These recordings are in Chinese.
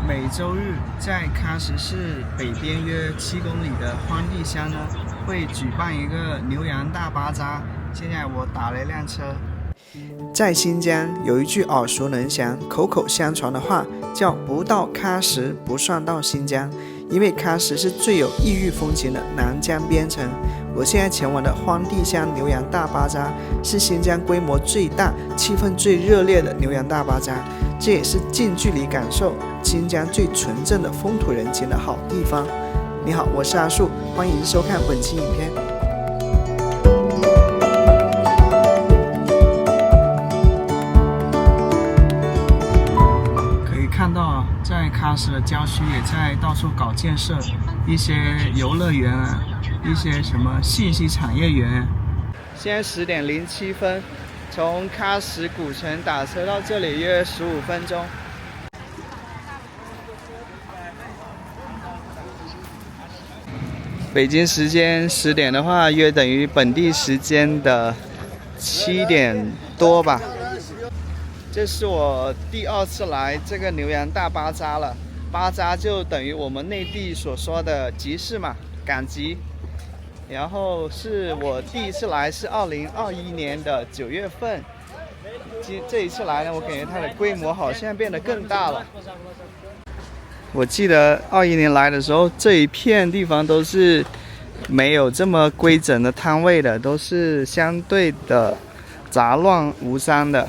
每周日在喀什市北边约7公里的荒地乡呢，会举办一个牛羊大巴扎。现在我打了一辆车。在新疆有一句耳熟能详、口口相传的话，叫“不到喀什不算到新疆”。因为喀什是最有异域风情的南疆边城。我现在前往的荒地乡牛羊大巴扎是新疆规模最大、气氛最热烈的牛羊大巴扎，这也是近距离感受新疆最纯正的风土人情的好地方。你好，我是阿树，欢迎收看本期影片。可以看到啊，在喀什的郊区也在到处搞建设，一些游乐园啊，一些什么信息产业园。现在10点07分，从喀什古城打车到这里约15分钟。北京时间10点的话，约等于本地时间的7点多吧。这是我第2次来这个牛羊大巴扎了。巴扎就等于我们内地所说的集市嘛，赶集。然后是我第1次来，是2021年的9月份。这一次来呢，我感觉它的规模好像变得更大了。我记得21年来的时候，这一片地方都是没有这么规整的摊位的，都是相对的杂乱无章的，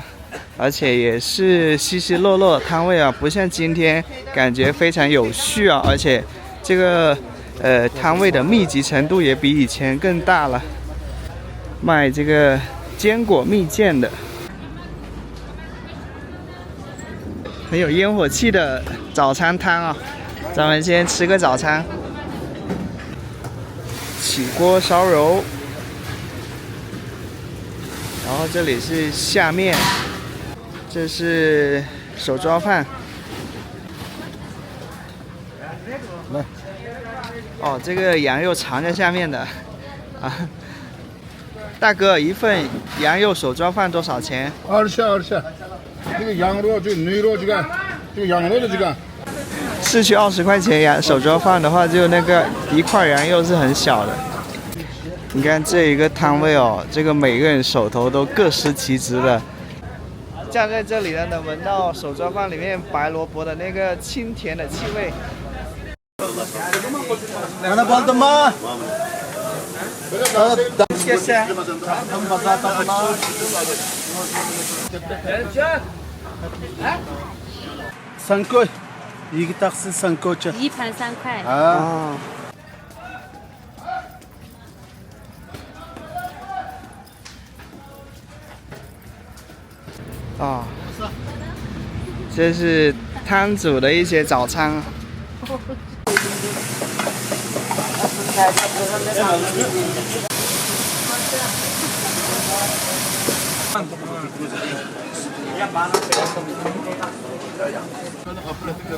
而且也是稀稀落落的摊位啊，不像今天感觉非常有序啊，而且这个摊位的密集程度也比以前更大了。卖这个坚果蜜饯的，很有烟火气的早餐摊啊，咱们先吃个早餐。起锅烧肉，然后这里是下面，这是手抓饭。来，哦，这个羊肉藏在下面的啊。大哥，一份羊肉手抓饭多少钱？20这个羊肉就牛肉这个羊肉的这个。市区20块钱手抓饭的话，就那个一块羊肉是很小的。你看这一个摊位哦，这个每个人手头都各司其职的。站在这里呢，能闻到手抓饭里面白萝卜的那个清甜的气味。谢谢。3块，1个taxi 3块钱。1盘3块。啊。哦，这是摊主的一些早餐。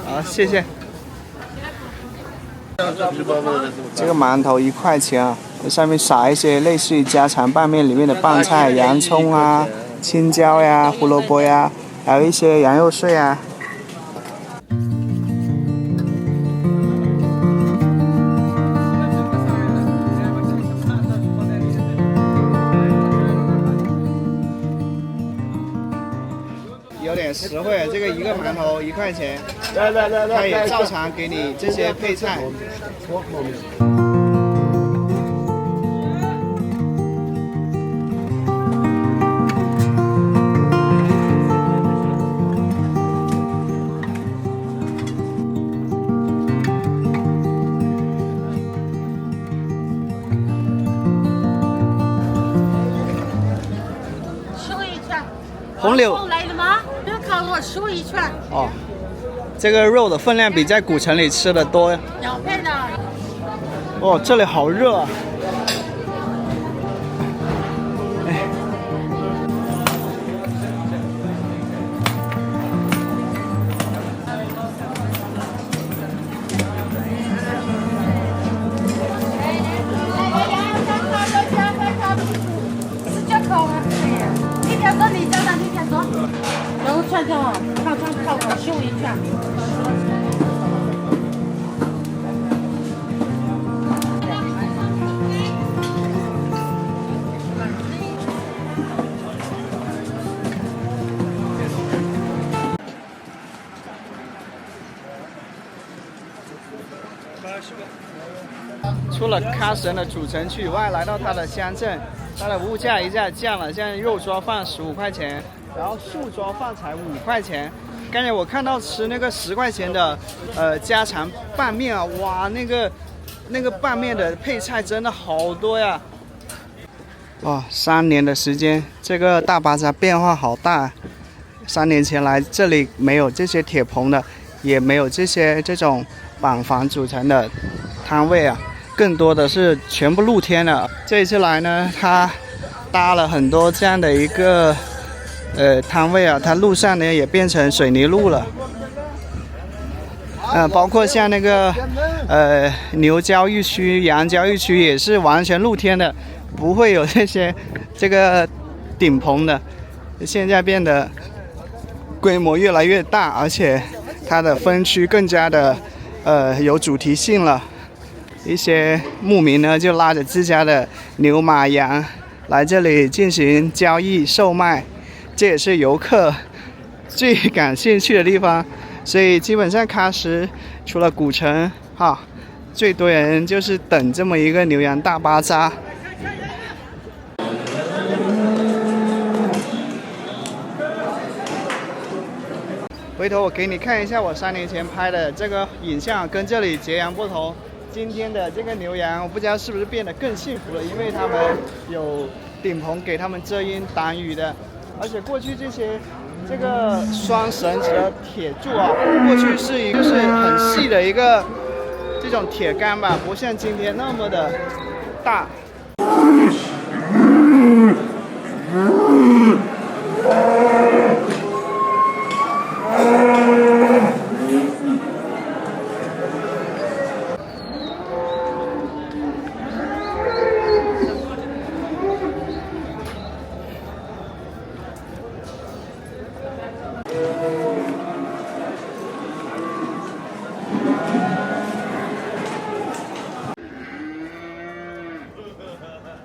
好，谢谢。这个馒头1块钱啊，在上面撒一些类似于家常拌面里面的拌菜，洋葱啊、青椒呀、胡萝卜呀，还有一些羊肉碎啊。有点实惠，这个一个馒头1块钱，它也照常给你这些配菜。红柳来了吗？这个烤肉10一串。哦，这个肉的分量比在古城里吃的多。2片的。哦，这里好热啊！串串，烤秀一串。除了喀什的主城区以外，来到它的乡镇，它的物价一下降了，现在肉抓饭15块钱，然后素抓饭才5块钱。刚才我看到吃那个10块钱的家常拌面啊，哇，那个拌面的配菜真的好多呀！哇，3年的时间，这个大巴扎变化好大。3年前来这里没有这些铁棚的，也没有这种板房组成的摊位啊，更多的是全部露天的。这一次来呢，它搭了很多这样的一个摊位啊，它路上呢也变成水泥路了。包括像那个牛交易区、羊交易区也是完全露天的，不会有这个顶棚的。现在变得规模越来越大，而且它的分区更加的有主题性了。一些牧民呢就拉着自家的牛马羊来这里进行交易售卖，这也是游客最感兴趣的地方。所以基本上喀什除了古城最多人就是等这么一个牛羊大巴扎。回头我给你看一下我3年前拍的这个影像，跟这里截然不同。今天的这个牛羊，我不知道是不是变得更幸福了，因为他们有顶棚给他们遮阴挡雨的，而且过去这个双绳子的铁柱啊，过去是很细的一个这种铁杆吧，不像今天那么的大。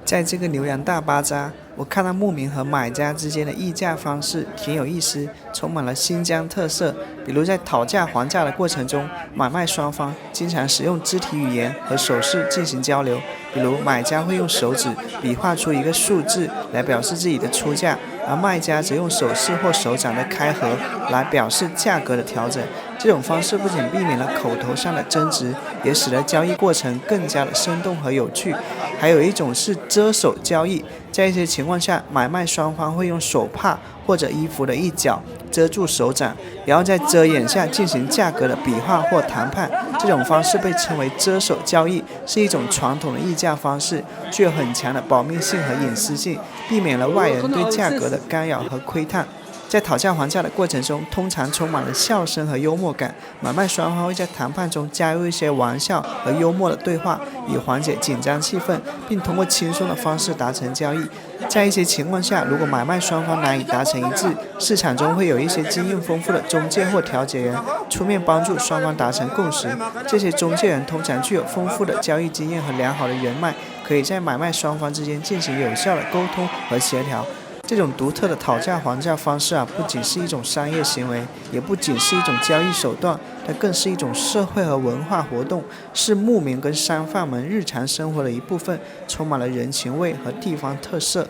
在这个牛羊大巴扎，我看到牧民和买家之间的议价方式挺有意思，充满了新疆特色。比如在讨价还价的过程中，买卖双方经常使用肢体语言和手势进行交流。比如买家会用手指比划出一个数字来表示自己的出价，而卖家则用手势或手掌的开合来表示价格的调整。这种方式不仅避免了口头上的争执，也使得交易过程更加的生动和有趣。还有一种是遮手交易，在一些情况下，买卖双方会用手帕或者衣服的一角遮住手掌，然后在遮掩下进行价格的比划或谈判。这种方式被称为遮手交易，是一种传统的议价方式，具有很强的保密性和隐私性，避免了外人对价格的干扰和窥探。在讨价还价的过程中，通常充满了笑声和幽默感。买卖双方会在谈判中加入一些玩笑和幽默的对话，以缓解紧张气氛，并通过轻松的方式达成交易。在一些情况下，如果买卖双方难以达成一致，市场中会有一些经验丰富的中介或调解人出面帮助双方达成共识。这些中介人通常具有丰富的交易经验和良好的人脉，可以在买卖双方之间进行有效的沟通和协调。这种独特的讨价还价方式不仅是一种商业行为，也不仅是一种交易手段，它更是一种社会和文化活动，是牧民跟商贩们日常生活的一部分，充满了人情味和地方特色。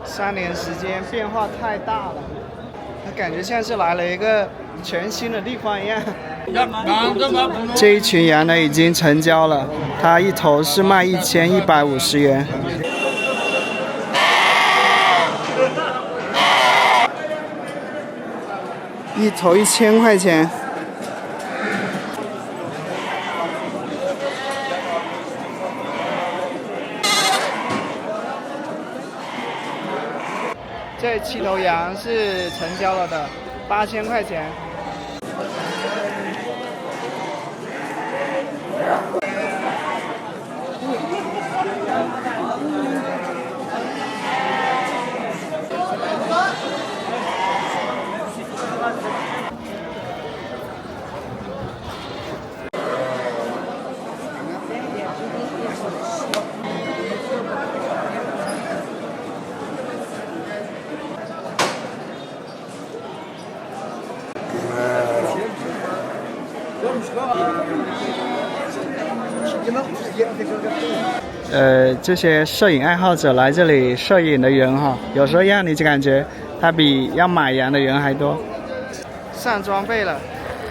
3年时间变化太大了，它感觉像是来了一个全新的地方一样。这一群羊呢已经成交了，它一头是卖1150元。一头1000块钱。这7头羊是成交了的，8000块钱。这些摄影爱好者来这里摄影的人哈，有时候让你就感觉他比要买羊的人还多。上装备了，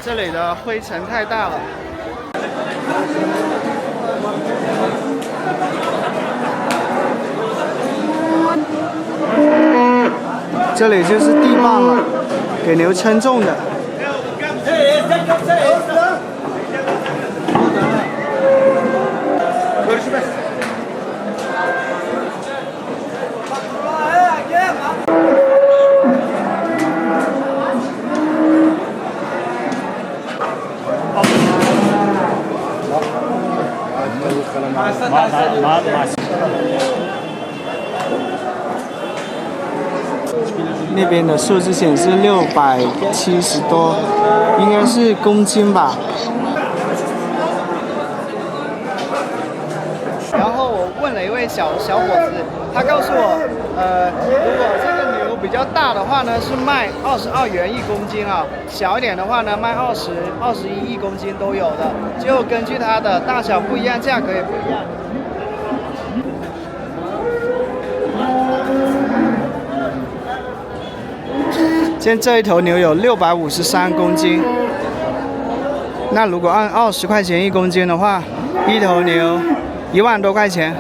这里的灰尘太大了。这里就是地磅了，给牛称重的。那边的数字显示670多，应该是公斤吧。然后我问了一位小伙子，他告诉我，如果这个牛比较大的话呢，是卖22元1公斤啊，小一点的话呢，卖20、21、1公斤都有的，就根据它的大小不一样，价格也不一样。现在这一头牛有653公斤，那如果按20块钱1公斤的话，一头牛1万多块钱。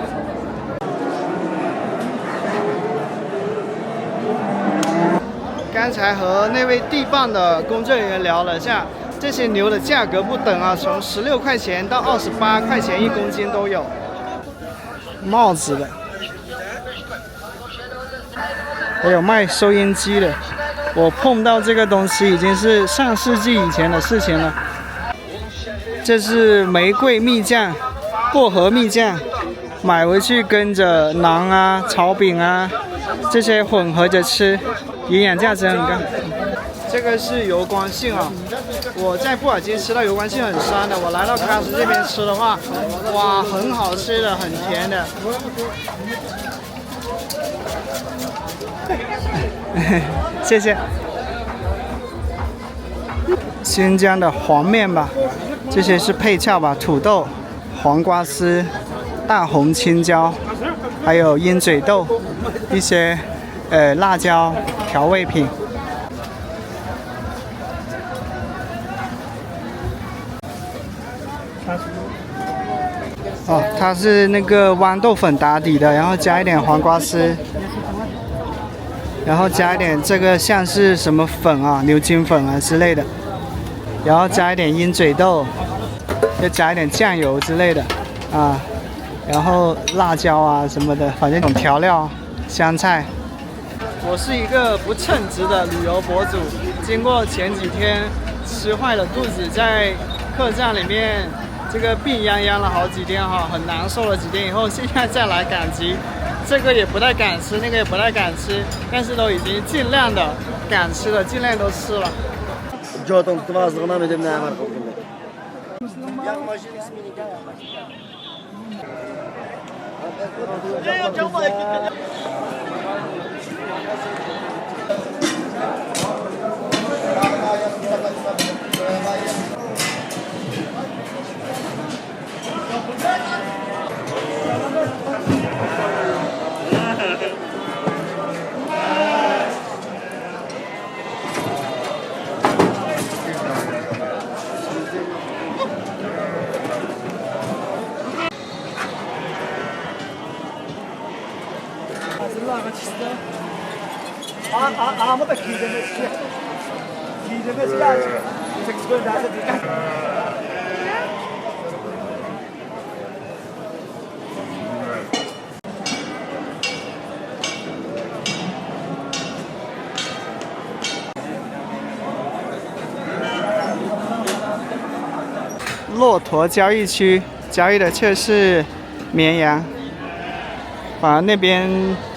刚才和那位地磅的工作人员聊了一下，这些牛的价格不等啊，从16块钱到28块钱1公斤都有。帽子的，还有卖收音机的。我碰到这个东西已经是上世纪以前的事情了。这是玫瑰蜜酱、薄荷蜜酱，买回去跟着馕啊、炒饼啊这些混合着吃，营养价值很高。这个是油光杏啊，我在布尔津吃到油光杏很酸的，我来到喀什这边吃的话，哇，很好吃的，很甜的。谢谢。新疆的黄面吧，这些是配料吧，土豆、黄瓜丝、大红青椒，还有鹰嘴豆，一些辣椒调味品。哦，它是那个豌豆粉打底的，然后加一点黄瓜丝。然后加一点这个像是什么粉啊，牛筋粉啊之类的，然后加一点鹰嘴豆，再加一点酱油之类的啊，然后辣椒啊什么的，反正这种调料，香菜。我是一个不称职的旅游博主，经过前几天吃坏了肚子，在客栈里面这个病殃殃了好几天哈，很难受了几天以后，现在再来赶集。这个也不太敢吃，那个也不太敢吃，但是都已经尽量的敢吃了，尽量都吃了。骆驼交易区交易的却是绵羊，反而那边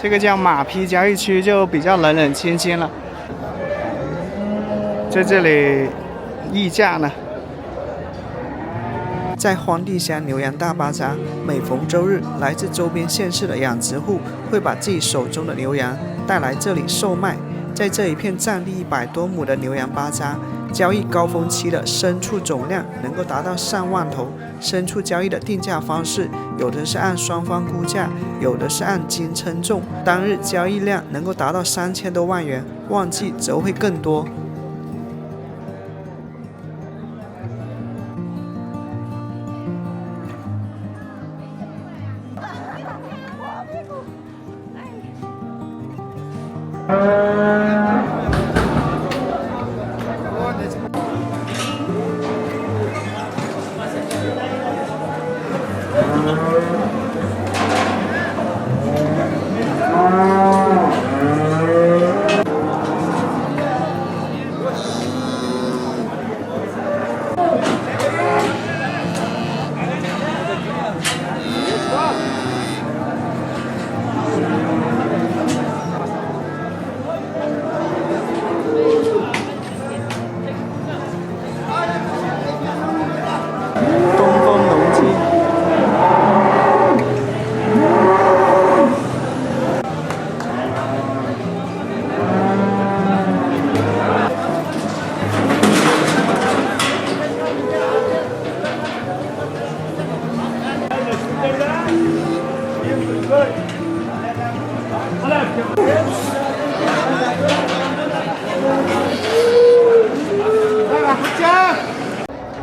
这个叫马匹交易区就比较冷冷清清了。在这里议价呢。在荒地乡牛羊大巴扎，每逢周日，来自周边县市的养殖户会把自己手中的牛羊带来这里售卖。在这一片占地100多亩的牛羊巴扎，交易高峰期的牲畜总量能够达到上万头。牲畜交易的定价方式，有的是按双方估价，有的是按斤称重，当日交易量能够达到3000多万元，旺季则会更多。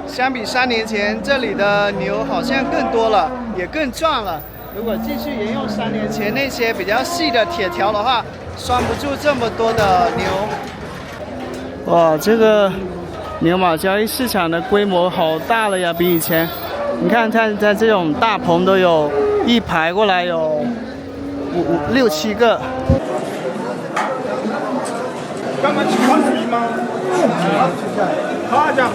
相比3年前，这里的牛好像更多了，也更壮了。如果继续沿用3年前那些比较细的铁条的话，拴不住这么多的牛。哇，这个牛马交易市场的规模好大了呀，比以前。你看，它这种大棚都有一排过来有6、7个。刚刚去看水吗？好家伙！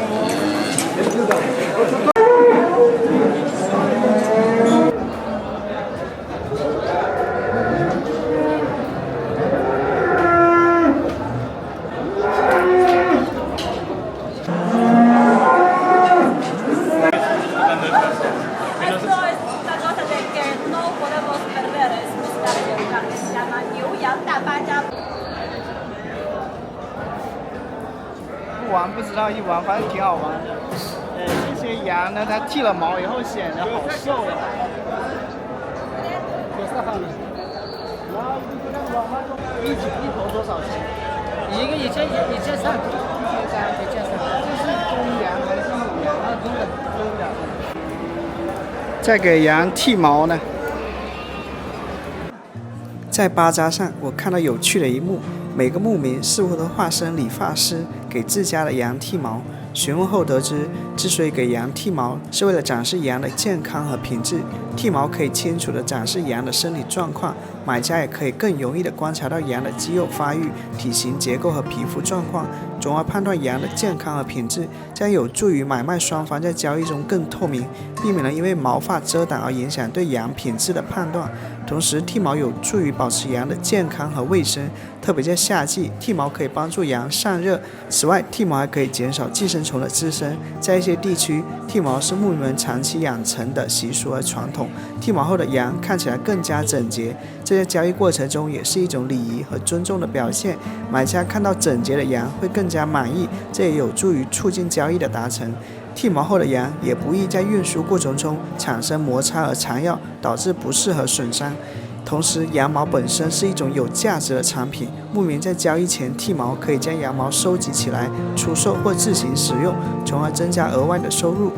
不玩不知道，一玩反正挺好玩的。这些羊呢，它剃了毛以后显得好瘦呀。一头多少钱？一个1300，1300。这是公羊还是母羊？公的。在给羊剃毛呢。在巴扎上，我看到有趣的一幕，每个牧民似乎都化身理发师，给自家的羊剃毛。询问后得知，之所以给羊剃毛，是为了展示羊的健康和品质。剃毛可以清楚地展示羊的身体状况，买家也可以更容易地观察到羊的肌肉发育、体型结构和皮肤状况，从而判断羊的健康和品质，将有助于买卖双方在交易中更透明，避免了因为毛发遮挡而影响对羊品质的判断。同时，剃毛有助于保持羊的健康和卫生，特别在夏季，剃毛可以帮助羊散热。此外，剃毛还可以减少寄生虫的滋生。在一些地区，剃毛是牧民们长期养成的习俗和传统。剃毛后的羊看起来更加整洁，这在交易过程中也是一种礼仪和尊重的表现。买家看到整洁的羊会更加满意，这也有助于促进交易的达成。剃毛后的羊也不易在运输过程中产生摩擦和缠绕，导致不适和损伤。同时，羊毛本身是一种有价值的产品，牧民在交易前剃毛可以将羊毛收集起来出售或自行使用，从而增加额外的收入。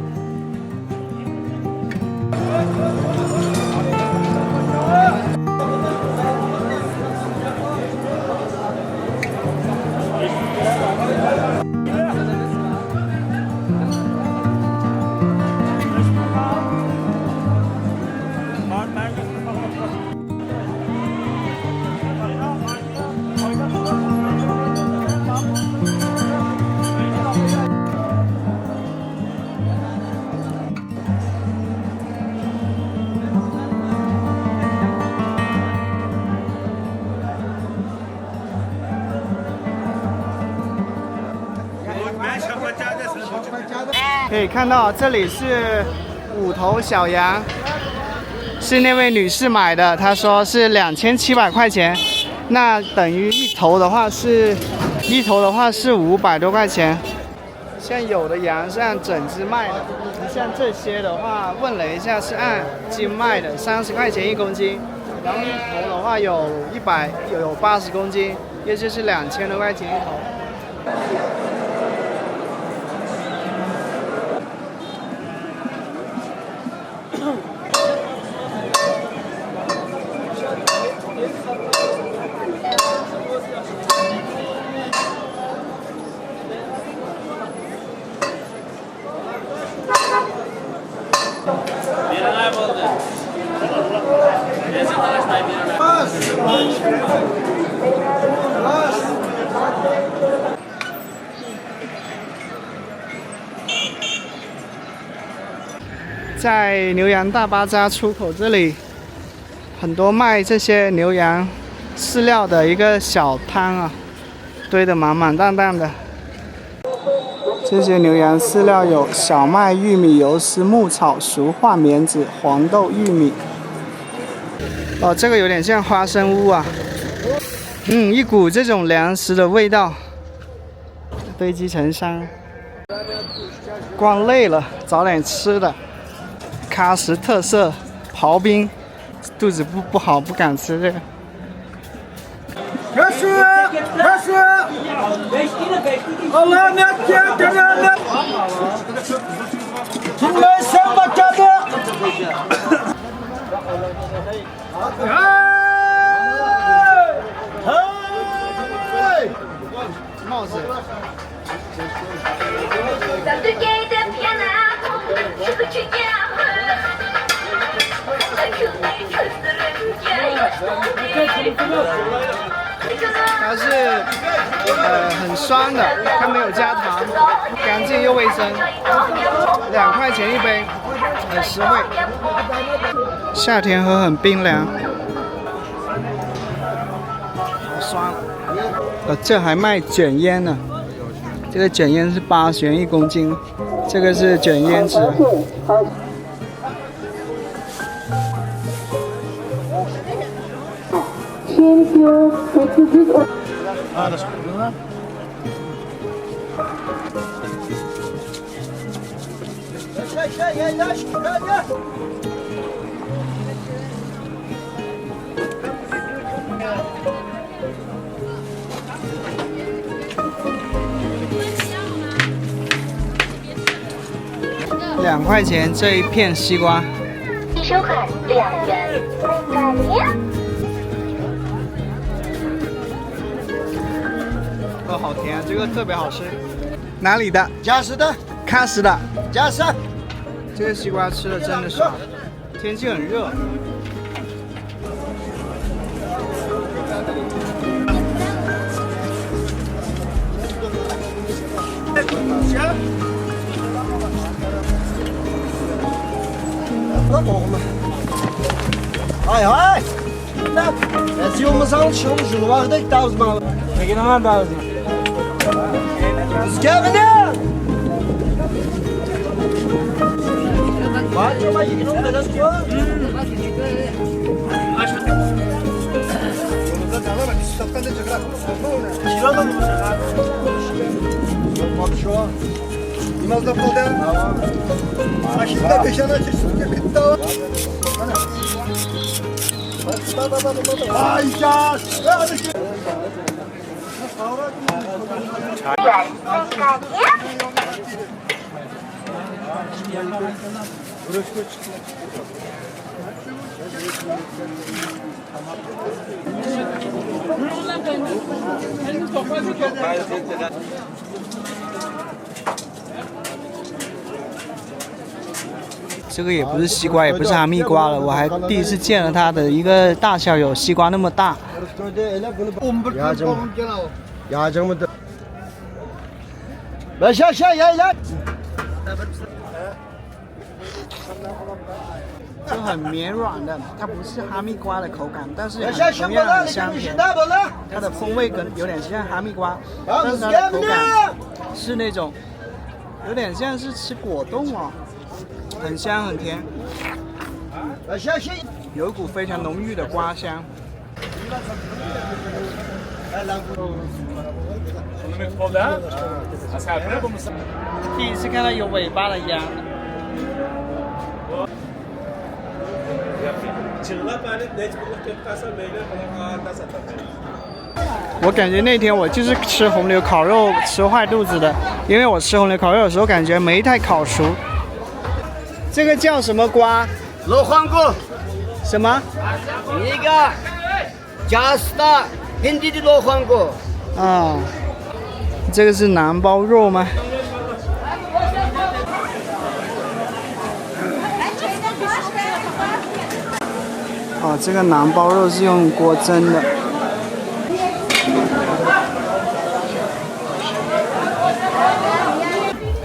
可以看到这里是5头小羊，是那位女士买的，她说是2700块钱，那等于一头的话是500多块钱。像有的羊是按整只卖的，像这些的话问了一下是按斤卖的，30块钱1公斤，然后一头的话有80公斤，也就是2000多块钱一头。在牛羊大巴扎出口这里，很多卖这些牛羊饲料的一个小摊啊，堆得满满当当的。这些牛羊饲料有小麦、玉米、油丝、牧草、熟化棉籽、黄豆、玉米。哦，这个有点像花生屋啊。一股这种粮食的味道，堆积成山。逛累了，找点吃的。喀什特色刨冰，肚子不好，不敢吃这个。帽子。它是很酸的，它没有加糖，干净又卫生，2块钱一杯，很实惠。夏天喝很冰凉，好酸。这还卖卷烟呢，这个卷烟是80元1公斤，这个是卷烟纸。2块钱这一片西瓜。收款2元。好甜，这个特别好吃。哪里的？嘉实的。喀什的。嘉实。这个西瓜吃的真的是好，天气很热。Hei, hei! Jeg sier om sånn, kjører du var det ikke der som er. Jeg kan ha der. Skal vi ned? Hva er det som er ikke noe med den tror? Kilo da mı? Bak şu an. İmaz da problem. Aşkında peşana çıksın. Kıtta. Ay ya!这个也不是西瓜，也不是哈密瓜了，我还第一次见了它的一个大小有西瓜那么大。就很绵软的，它不是哈密瓜的口感，但是同样很香甜。它的风味有点像哈密瓜，但是它的口感是那种有点像是吃果冻哦，很香很甜，有一股非常浓郁的瓜香。第一次看到有尾巴的羊。我感觉那天我就是吃红牛烤肉吃坏肚子的，因为我吃红牛烤肉的时候感觉没太烤熟。这个叫什么瓜？老黄瓜，什么？那个加斯达本地的老黄瓜。啊，这个是馕包肉吗？哦，这个馕包肉是用锅蒸的。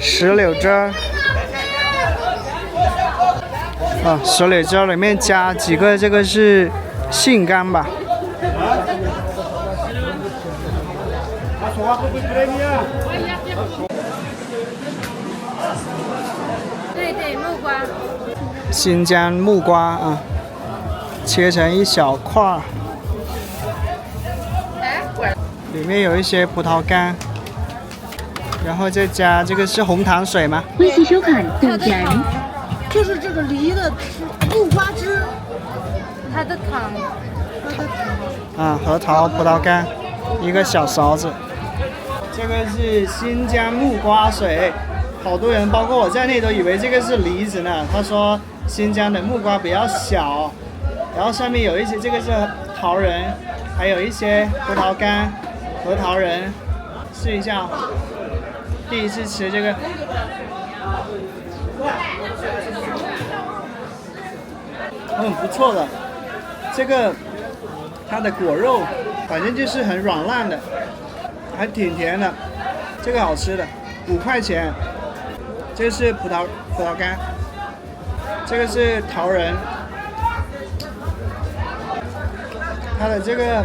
石榴汁儿。啊，石榴汁儿里面加几个，这个是杏干吧？对，木瓜。新疆木瓜啊，切成一小块儿，里面有一些葡萄干，然后再加这个是红糖水吗？欢迎收看豆角。就是这个梨的木瓜汁，它的糖，啊，核桃、葡萄干，一个小勺子。这个是新疆木瓜水，好多人，包括我在内，都以为这个是梨子呢。他说新疆的木瓜比较小，然后上面有一些，这个是桃仁，还有一些葡萄干、核桃仁。试一下哦，第一次吃这个。很不错的，这个它的果肉反正就是很软烂的，还挺甜的，这个好吃的，5块钱。这个是葡萄干，这个是桃仁，它的这个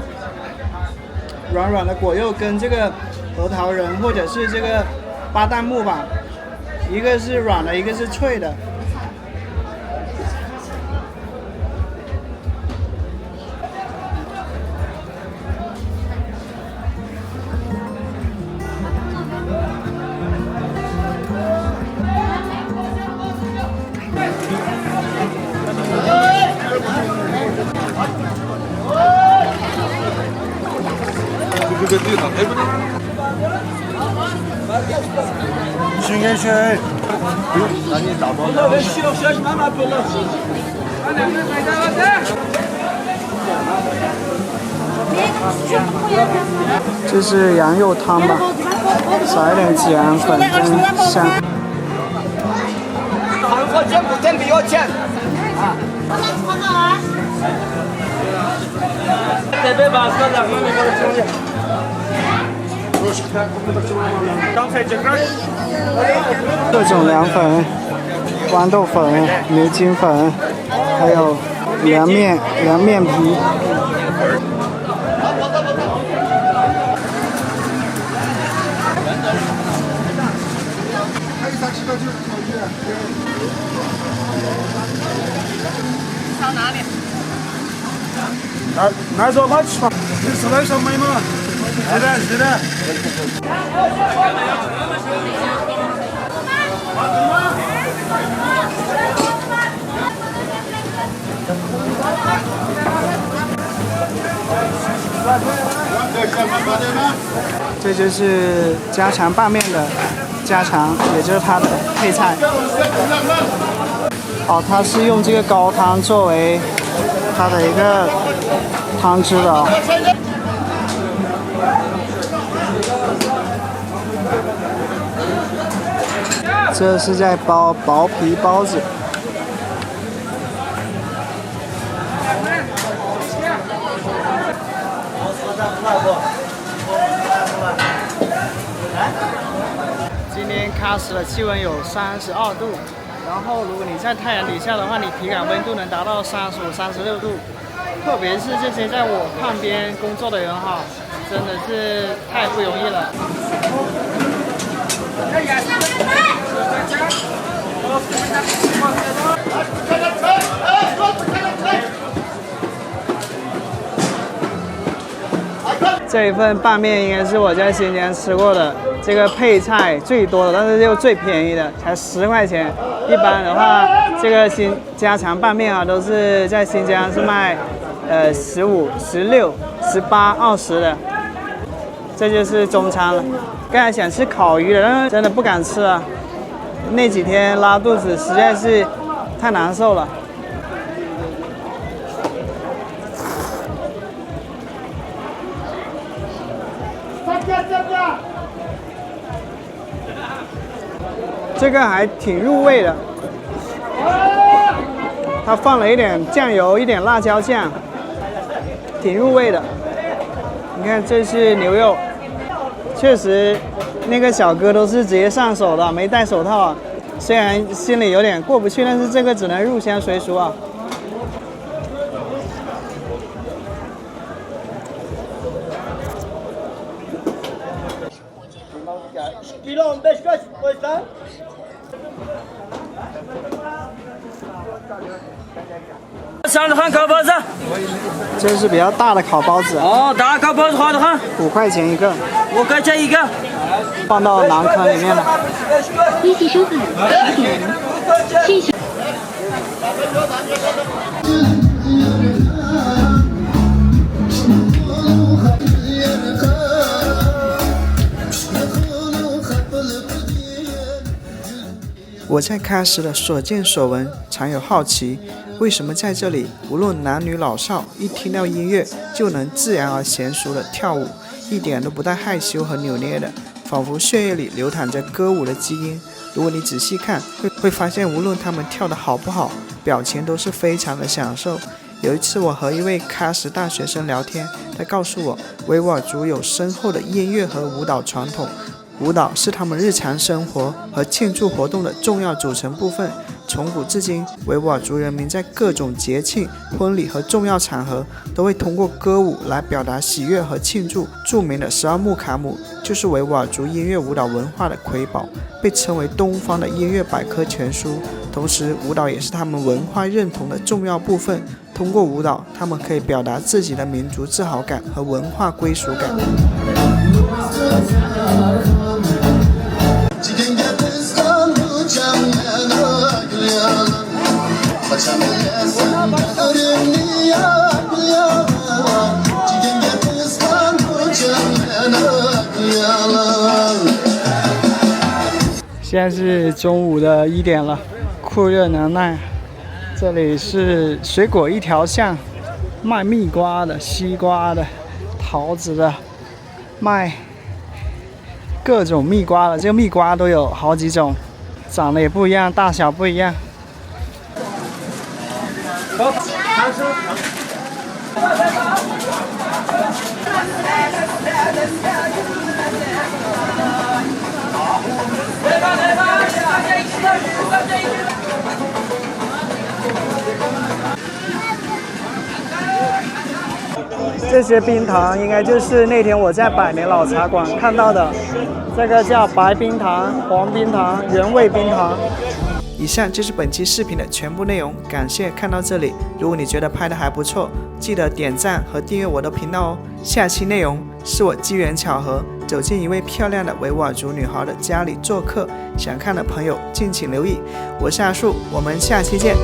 软软的果肉跟这个核桃仁或者是这个巴旦木吧，一个是软的，一个是脆的。新鲜水，赶紧打包。这是羊肉汤吧，撒一点孜然粉跟香。韩国柬埔寨比较钱啊。这边把这两个给我清理。各种凉粉、豌豆粉、牛筋粉，还有凉面皮。到哪里？拿走吧，吃吧。你吃那什么嘛？是的。这就是家常拌面的家常，也就是它的配菜。哦，它是用这个高汤作为它的一个汤汁的哦。这是在包薄皮包子。今天喀什的气温有32度，然后如果你在太阳底下的话，你体感温度能达到35、36度。特别是这些在我旁边工作的人哈，真的是太不容易了。这一份拌面应该是我在新疆吃过的这个配菜最多的，但是又最便宜的，才10块钱。一般的话，这个家常拌面啊，都是在新疆是卖15、16、18、20的。这就是中餐了。刚才想吃烤鱼的，但是真的不敢吃啊，那几天拉肚子实在是太难受了。这个还挺入味的，它放了一点酱油，一点辣椒酱，挺入味的。你看，这是牛肉，确实，那个小哥都是直接上手的，没戴手套啊。虽然心里有点过不去，但是这个只能入乡随俗啊。香的很，烤包子。这是比较大的烤包子。哦，大烤包子好的很。5块钱一个。5块钱一个。放到馕坑里面了。微信收款10点，谢谢。我在喀什的所见所闻，常有好奇，为什么在这里，无论男女老少，一听到音乐就能自然而娴熟地跳舞，一点都不带害羞和扭捏的，仿佛血液里流淌着歌舞的基因。如果你仔细看，会发现无论他们跳得好不好，表情都是非常的享受。有一次我和一位喀什大学生聊天，他告诉我，维吾尔族有深厚的音乐和舞蹈传统，舞蹈是他们日常生活和庆祝活动的重要组成部分。从古至今，维吾尔族人民在各种节庆、婚礼和重要场合都会通过歌舞来表达喜悦和庆祝。著名的12木卡姆就是维吾尔族音乐舞蹈文化的瑰宝，被称为东方的音乐百科全书。同时，舞蹈也是他们文化认同的重要部分。通过舞蹈，他们可以表达自己的民族自豪感和文化归属感。现在是中午的1点了，酷热难耐。这里是水果一条巷，卖蜜瓜的、西瓜的、桃子的，卖各种蜜瓜的。这个蜜瓜都有好几种，长得也不一样，大小不一样。这些冰糖应该就是那天我在百年老茶馆看到的，这个叫白冰糖、黄冰糖、原味冰糖。以上就是本期视频的全部内容，感谢看到这里。如果你觉得拍的还不错，记得点赞和订阅我的频道哦。下期内容是我机缘巧合走进一位漂亮的维吾尔族女孩的家里做客，想看的朋友敬请留意。我是阿树，我们下期见。